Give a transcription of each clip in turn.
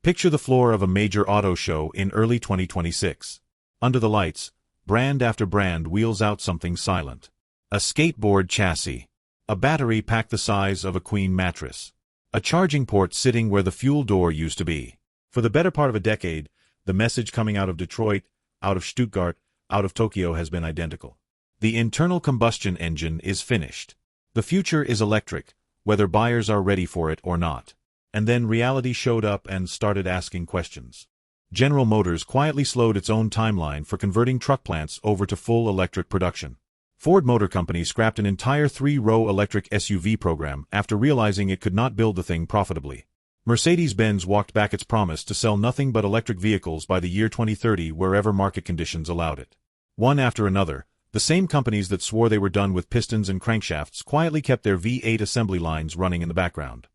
Picture the floor of a major auto show in early 2026. Under the lights, brand after brand wheels out something silent. A skateboard chassis. A battery packed the size of a queen mattress. A charging port sitting where the fuel door used to be. For the better part of a decade, the message coming out of Detroit, out of Stuttgart, out of Tokyo has been identical. The internal combustion engine is finished. The future is electric, whether buyers are ready for it or not. And then reality showed up and started asking questions. General Motors quietly slowed its own timeline for converting truck plants over to full electric production. Ford Motor Company scrapped an entire 3-row electric SUV program after realizing it could not build the thing profitably. Mercedes-Benz walked back its promise to sell nothing but electric vehicles by the year 2030 wherever market conditions allowed it. One after another, the same companies that swore they were done with pistons and crankshafts quietly kept their V8 assembly lines running in the background.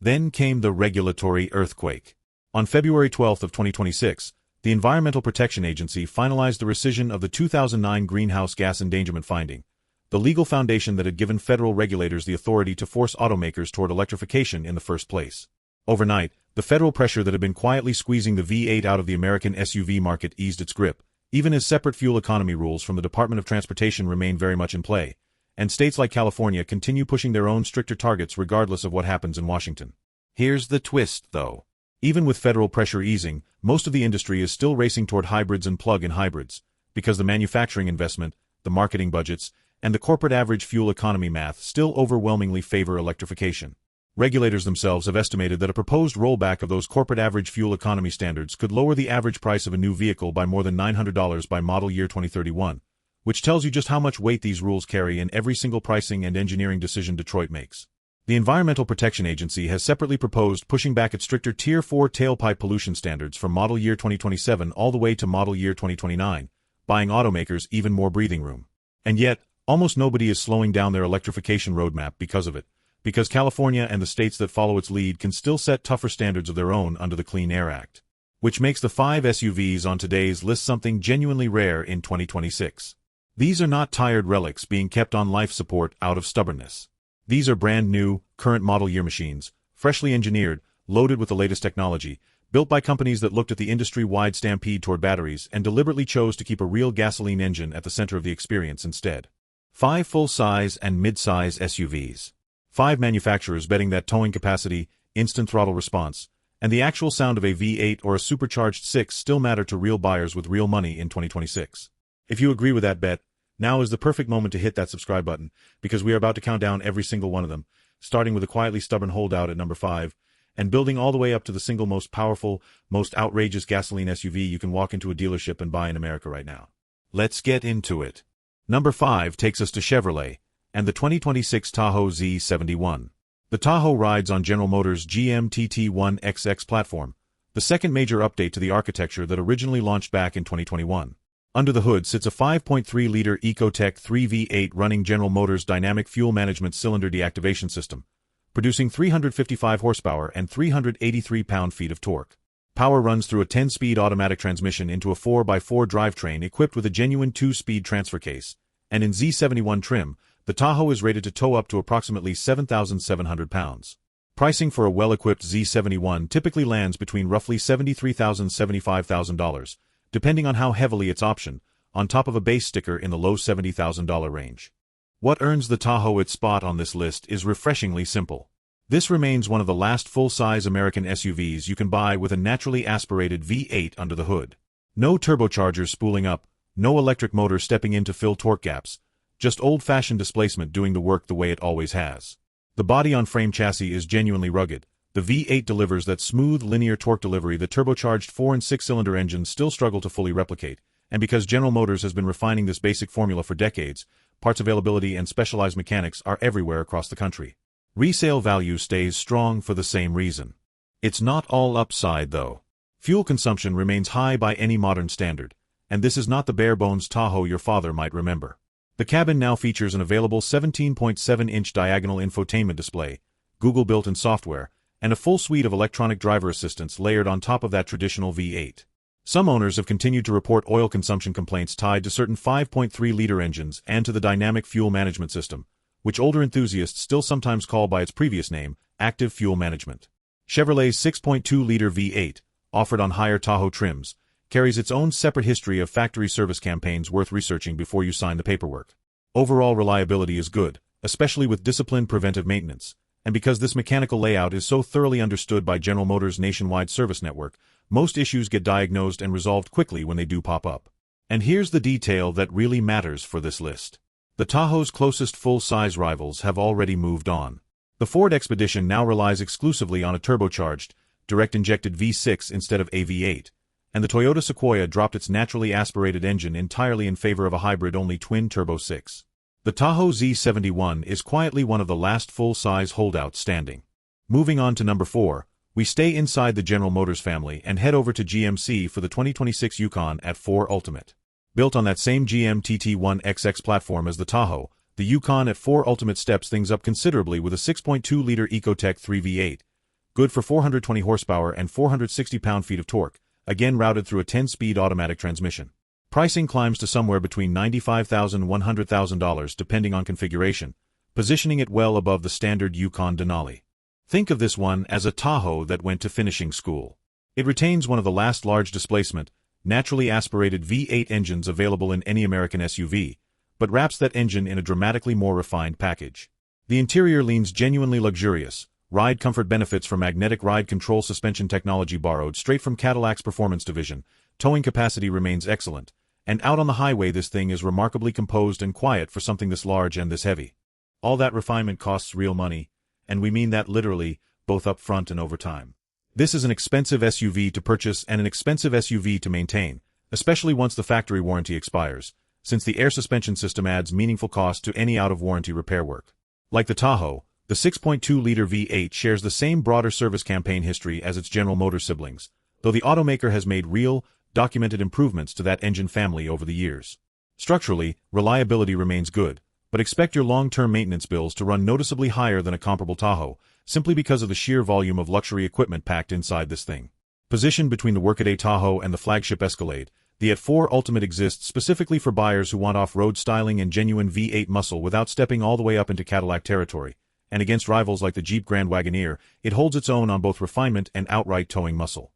Then came the regulatory earthquake. On February 12 of 2026, the Environmental Protection Agency finalized the rescission of the 2009 greenhouse gas endangerment finding, the legal foundation that had given federal regulators the authority to force automakers toward electrification in the first place. Overnight, the federal pressure that had been quietly squeezing the V8 out of the American SUV market eased its grip, even as separate fuel economy rules from the Department of Transportation remain very much in play, and states like California continue pushing their own stricter targets regardless of what happens in Washington. Here's the twist, though. Even with federal pressure easing, most of the industry is still racing toward hybrids and plug-in hybrids, because the manufacturing investment, the marketing budgets, and the corporate average fuel economy math still overwhelmingly favor electrification. Regulators themselves have estimated that a proposed rollback of those corporate average fuel economy standards could lower the average price of a new vehicle by more than $900 by model year 2031, which tells you just how much weight these rules carry in every single pricing and engineering decision Detroit makes. The Environmental Protection Agency has separately proposed pushing back its stricter Tier 4 tailpipe pollution standards from model year 2027 all the way to model year 2029, buying automakers even more breathing room. And yet, almost nobody is slowing down their electrification roadmap because of it, because California and the states that follow its lead can still set tougher standards of their own under the Clean Air Act, which makes the 5 SUVs on today's list something genuinely rare in 2026. These are not tired relics being kept on life support out of stubbornness. These are brand new, current model year machines, freshly engineered, loaded with the latest technology, built by companies that looked at the industry-wide stampede toward batteries and deliberately chose to keep a real gasoline engine at the center of the experience instead. 5 full-size and mid-size SUVs. 5 manufacturers betting that towing capacity, instant throttle response, and the actual sound of a V8 or a supercharged 6 still matter to real buyers with real money in 2026. If you agree with that bet, now is the perfect moment to hit that subscribe button, because we are about to count down every single one of them, starting with a quietly stubborn holdout at number 5, and building all the way up to the single most powerful, most outrageous gasoline SUV you can walk into a dealership and buy in America right now. Let's get into it. Number 5 takes us to Chevrolet, and the 2026 Tahoe Z71. The Tahoe rides on General Motors' GMT-T1XX platform, the second major update to the architecture that originally launched back in 2021. Under the hood sits a 5.3-liter Ecotec 3V8 running General Motors Dynamic Fuel Management Cylinder Deactivation System, producing 355 horsepower and 383 pound-feet of torque. Power runs through a 10-speed automatic transmission into a 4x4 drivetrain equipped with a genuine 2-speed transfer case, and in Z71 trim, the Tahoe is rated to tow up to approximately 7,700 pounds. Pricing for a well-equipped Z71 typically lands between roughly $73,000 and $75,000, depending on how heavily it's optioned, on top of a base sticker in the low $70,000 range. What earns the Tahoe its spot on this list is refreshingly simple. This remains one of the last full-size American SUVs you can buy with a naturally aspirated V8 under the hood. No turbochargers spooling up, no electric motor stepping in to fill torque gaps, just old-fashioned displacement doing the work the way it always has. The body-on-frame chassis is genuinely rugged. The V8 delivers that smooth, linear torque delivery that turbocharged 4- and 6-cylinder engines still struggle to fully replicate, and because General Motors has been refining this basic formula for decades, parts availability and specialized mechanics are everywhere across the country. Resale value stays strong for the same reason. It's not all upside, though. Fuel consumption remains high by any modern standard, and this is not the bare-bones Tahoe your father might remember. The cabin now features an available 17.7-inch diagonal infotainment display, Google built-in software, and a full suite of electronic driver assistance layered on top of that traditional V8. Some owners have continued to report oil consumption complaints tied to certain 5.3-liter engines and to the dynamic fuel management system, which older enthusiasts still sometimes call by its previous name, active fuel management. Chevrolet's 6.2-liter V8, offered on higher Tahoe trims, carries its own separate history of factory service campaigns worth researching before you sign the paperwork. Overall reliability is good, especially with disciplined preventive maintenance, and because this mechanical layout is so thoroughly understood by General Motors' nationwide service network, most issues get diagnosed and resolved quickly when they do pop up. And here's the detail that really matters for this list. The Tahoe's closest full-size rivals have already moved on. The Ford Expedition now relies exclusively on a turbocharged, direct-injected V6 instead of a V8, and the Toyota Sequoia dropped its naturally aspirated engine entirely in favor of a hybrid-only twin-turbo 6. The Tahoe Z71 is quietly one of the last full-size holdouts standing. Moving on to number 4, we stay inside the General Motors family and head over to GMC for the 2026 Yukon at 4 Ultimate. Built on that same GM TT1XX platform as the Tahoe, the Yukon at 4 Ultimate steps things up considerably with a 6.2-liter Ecotec 3V8, good for 420 horsepower and 460 pound-feet of torque, again routed through a 10-speed automatic transmission. Pricing climbs to somewhere between $95,000 and $100,000 depending on configuration, positioning it well above the standard Yukon Denali. Think of this one as a Tahoe that went to finishing school. It retains one of the last large displacement, naturally aspirated V8 engines available in any American SUV, but wraps that engine in a dramatically more refined package. The interior leans genuinely luxurious, ride comfort benefits from magnetic ride control suspension technology borrowed straight from Cadillac's performance division, towing capacity remains excellent, and out on the highway this thing is remarkably composed and quiet for something this large and this heavy. All that refinement costs real money, and we mean that literally, both up front and over time. This is an expensive SUV to purchase and an expensive SUV to maintain, especially once the factory warranty expires, since the air suspension system adds meaningful cost to any out-of-warranty repair work. Like the Tahoe, the 6.2-liter V8 shares the same broader service campaign history as its General Motors siblings, though the automaker has made real, documented improvements to that engine family over the years. Structurally, reliability remains good, but expect your long-term maintenance bills to run noticeably higher than a comparable Tahoe, simply because of the sheer volume of luxury equipment packed inside this thing. Positioned between the Workaday Tahoe and the flagship Escalade, the AT4 Ultimate exists specifically for buyers who want off-road styling and genuine V8 muscle without stepping all the way up into Cadillac territory, and against rivals like the Jeep Grand Wagoneer, it holds its own on both refinement and outright towing muscle.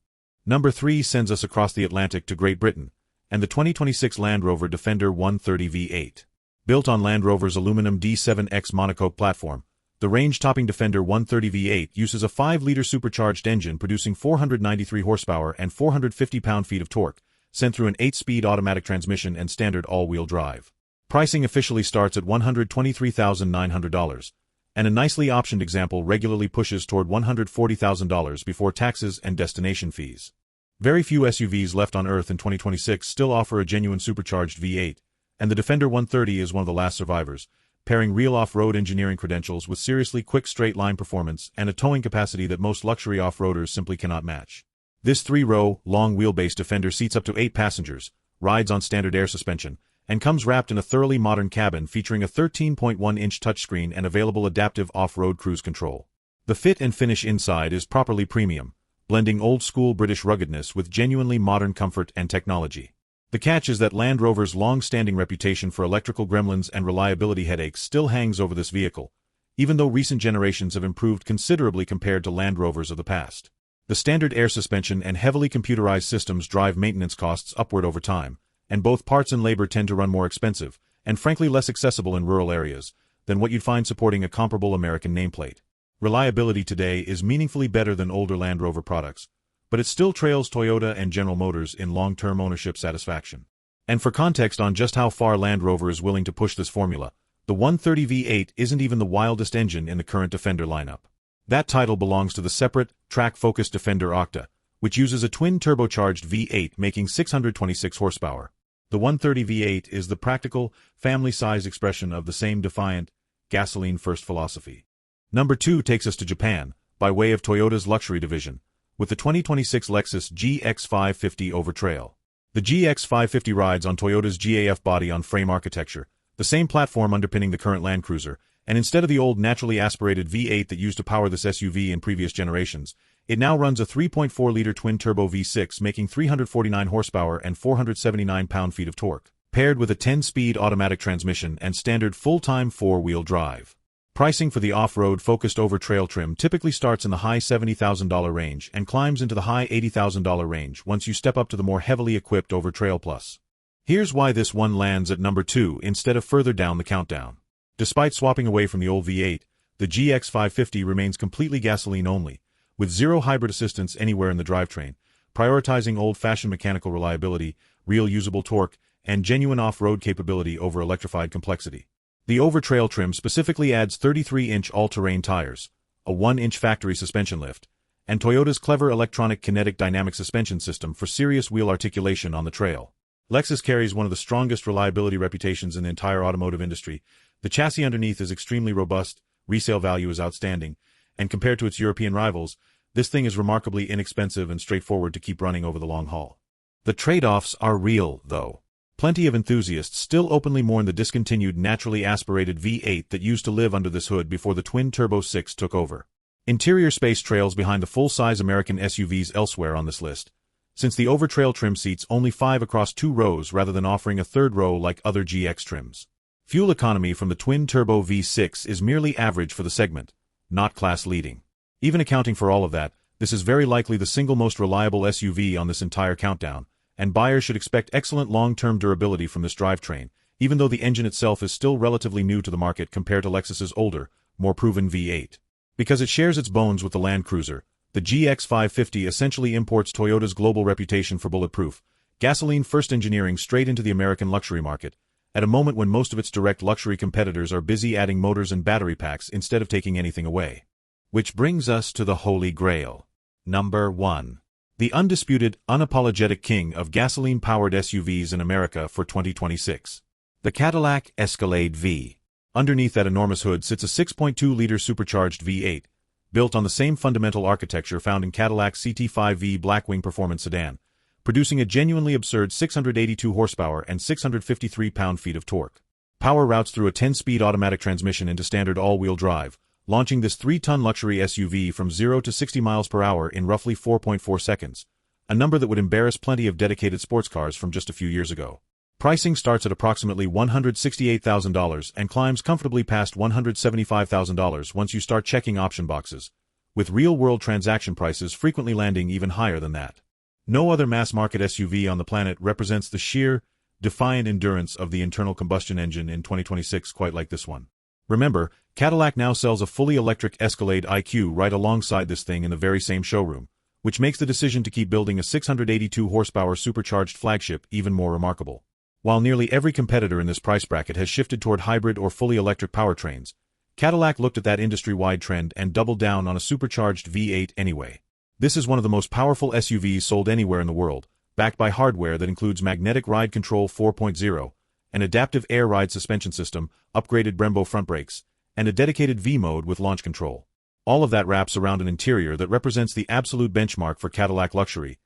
Number 3 sends us across the Atlantic to Great Britain, and the 2026 Land Rover Defender 130 V8. Built on Land Rover's aluminum D7X monocoque platform, the range-topping Defender 130 V8 uses a 5-liter supercharged engine producing 493 horsepower and 450 pound-feet of torque, sent through an 8-speed automatic transmission and standard all-wheel drive. Pricing officially starts at $123,900, and a nicely optioned example regularly pushes toward $140,000 before taxes and destination fees. Very few SUVs left on Earth in 2026 still offer a genuine supercharged V8, and the Defender 130 is one of the last survivors, pairing real off-road engineering credentials with seriously quick straight-line performance and a towing capacity that most luxury off-roaders simply cannot match. This 3-row, long-wheelbase Defender seats up to 8 passengers, rides on standard air suspension, and comes wrapped in a thoroughly modern cabin featuring a 13.1-inch touchscreen and available adaptive off-road cruise control. The fit and finish inside is properly premium, blending old-school British ruggedness with genuinely modern comfort and technology. The catch is that Land Rover's long-standing reputation for electrical gremlins and reliability headaches still hangs over this vehicle, even though recent generations have improved considerably compared to Land Rovers of the past. The standard air suspension and heavily computerized systems drive maintenance costs upward over time, and both parts and labor tend to run more expensive, and frankly less accessible in rural areas, than what you'd find supporting a comparable American nameplate. Reliability today is meaningfully better than older Land Rover products, but it still trails Toyota and General Motors in long-term ownership satisfaction. And for context on just how far Land Rover is willing to push this formula, the 130 V8 isn't even the wildest engine in the current Defender lineup. That title belongs to the separate, track-focused Defender Octa, which uses a twin-turbocharged V8 making 626 horsepower. The 130 V8 is the practical, family-sized expression of the same defiant, gasoline-first philosophy. Number 2 takes us to Japan, by way of Toyota's luxury division, with the 2026 Lexus GX550 Overtrail. The GX550 rides on Toyota's GAF body-on-frame architecture, the same platform underpinning the current Land Cruiser, and instead of the old naturally aspirated V8 that used to power this SUV in previous generations, it now runs a 3.4-liter twin-turbo V6 making 349 horsepower and 479 pound-feet of torque, paired with a 10-speed automatic transmission and standard full-time 4-wheel drive. Pricing for the off-road focused over trail trim typically starts in the high $70,000 range and climbs into the high $80,000 range once you step up to the more heavily equipped over trail plus. Here's why this one lands at number 2 instead of further down the countdown. Despite swapping away from the old V8, the GX550 remains completely gasoline only, with zero hybrid assistance anywhere in the drivetrain, prioritizing old-fashioned mechanical reliability, real usable torque, and genuine off-road capability over electrified complexity. The over-trail trim specifically adds 33-inch all-terrain tires, a 1-inch factory suspension lift, and Toyota's clever electronic kinetic dynamic suspension system for serious wheel articulation on the trail. Lexus carries one of the strongest reliability reputations in the entire automotive industry. The chassis underneath is extremely robust, resale value is outstanding, and compared to its European rivals, this thing is remarkably inexpensive and straightforward to keep running over the long haul. The trade-offs are real, though. Plenty of enthusiasts still openly mourn the discontinued naturally aspirated V8 that used to live under this hood before the twin-turbo 6 took over. Interior space trails behind the full-size American SUVs elsewhere on this list, since the over-trail trim seats only 5 across 2 rows rather than offering a third row like other GX trims. Fuel economy from the twin-turbo V6 is merely average for the segment, not class-leading. Even accounting for all of that, this is very likely the single most reliable SUV on this entire countdown, and buyers should expect excellent long-term durability from this drivetrain, even though the engine itself is still relatively new to the market compared to Lexus's older, more proven V8. Because it shares its bones with the Land Cruiser, the GX550 essentially imports Toyota's global reputation for bulletproof, gasoline-first engineering straight into the American luxury market, at a moment when most of its direct luxury competitors are busy adding motors and battery packs instead of taking anything away. Which brings us to the Holy Grail. Number 1. The undisputed, unapologetic king of gasoline-powered SUVs in America for 2026. The Cadillac Escalade V. Underneath that enormous hood sits a 6.2-liter supercharged V8, built on the same fundamental architecture found in Cadillac's CT5V Blackwing performance sedan, producing a genuinely absurd 682 horsepower and 653 pound-feet of torque. Power routes through a 10-speed automatic transmission into standard all-wheel drive, launching this 3-ton luxury SUV from 0 to 60 miles per hour in roughly 4.4 seconds, a number that would embarrass plenty of dedicated sports cars from just a few years ago. Pricing starts at approximately $168,000 and climbs comfortably past $175,000 once you start checking option boxes, with real-world transaction prices frequently landing even higher than that. No other mass-market SUV on the planet represents the sheer, defiant endurance of the internal combustion engine in 2026 quite like this one. Remember, Cadillac now sells a fully electric Escalade IQ right alongside this thing in the very same showroom, which makes the decision to keep building a 682 horsepower supercharged flagship even more remarkable. While nearly every competitor in this price bracket has shifted toward hybrid or fully electric powertrains, Cadillac looked at that industry-wide trend and doubled down on a supercharged V8 anyway. This is one of the most powerful SUVs sold anywhere in the world, backed by hardware that includes Magnetic Ride Control 4.0, an adaptive air ride suspension system, upgraded Brembo front brakes, and a dedicated V-mode with launch control. All of that wraps around an interior that represents the absolute benchmark for Cadillac luxury,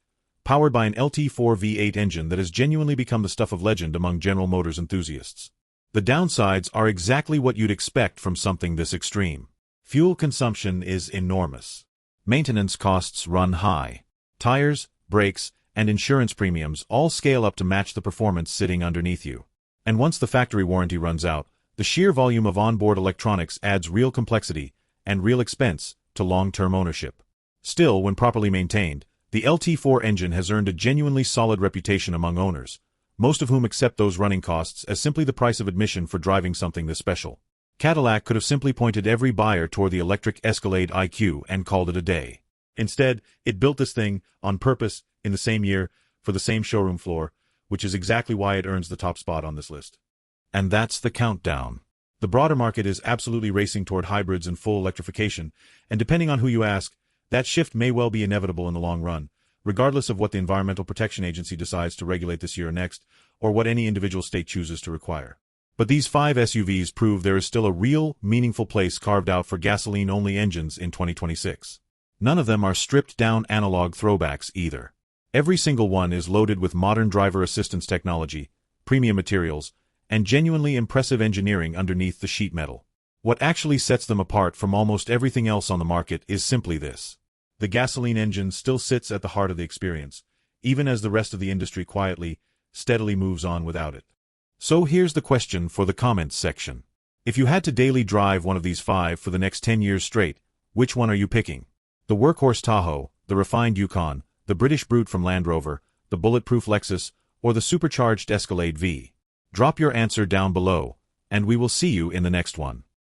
powered by an LT4 V8 engine that has genuinely become the stuff of legend among General Motors enthusiasts. The downsides are exactly what you'd expect from something this extreme. Fuel consumption is enormous. Maintenance costs run high. Tires, brakes, and insurance premiums all scale up to match the performance sitting underneath you. And once the factory warranty runs out, the sheer volume of onboard electronics adds real complexity and real expense to long-term ownership. Still, when properly maintained, the LT4 engine has earned a genuinely solid reputation among owners, most of whom accept those running costs as simply the price of admission for driving something this special. Cadillac could have simply pointed every buyer toward the electric Escalade IQ and called it a day. Instead, it built this thing, on purpose, in the same year, for the same showroom floor, which is exactly why it earns the top spot on this list. And that's the countdown. The broader market is absolutely racing toward hybrids and full electrification, and depending on who you ask, that shift may well be inevitable in the long run, regardless of what the Environmental Protection Agency decides to regulate this year or next, or what any individual state chooses to require. But these 5 SUVs prove there is still a real, meaningful place carved out for gasoline-only engines in 2026. None of them are stripped-down analog throwbacks either. Every single one is loaded with modern driver assistance technology, premium materials, and genuinely impressive engineering underneath the sheet metal. What actually sets them apart from almost everything else on the market is simply this. The gasoline engine still sits at the heart of the experience, even as the rest of the industry quietly, steadily moves on without it. So here's the question for the comments section. If you had to daily drive one of these 5 for the next 10 years straight, which one are you picking? The workhorse Tahoe, the refined Yukon, the British Brute from Land Rover, the bulletproof Lexus, or the supercharged Escalade V? Drop your answer down below, and we will see you in the next one.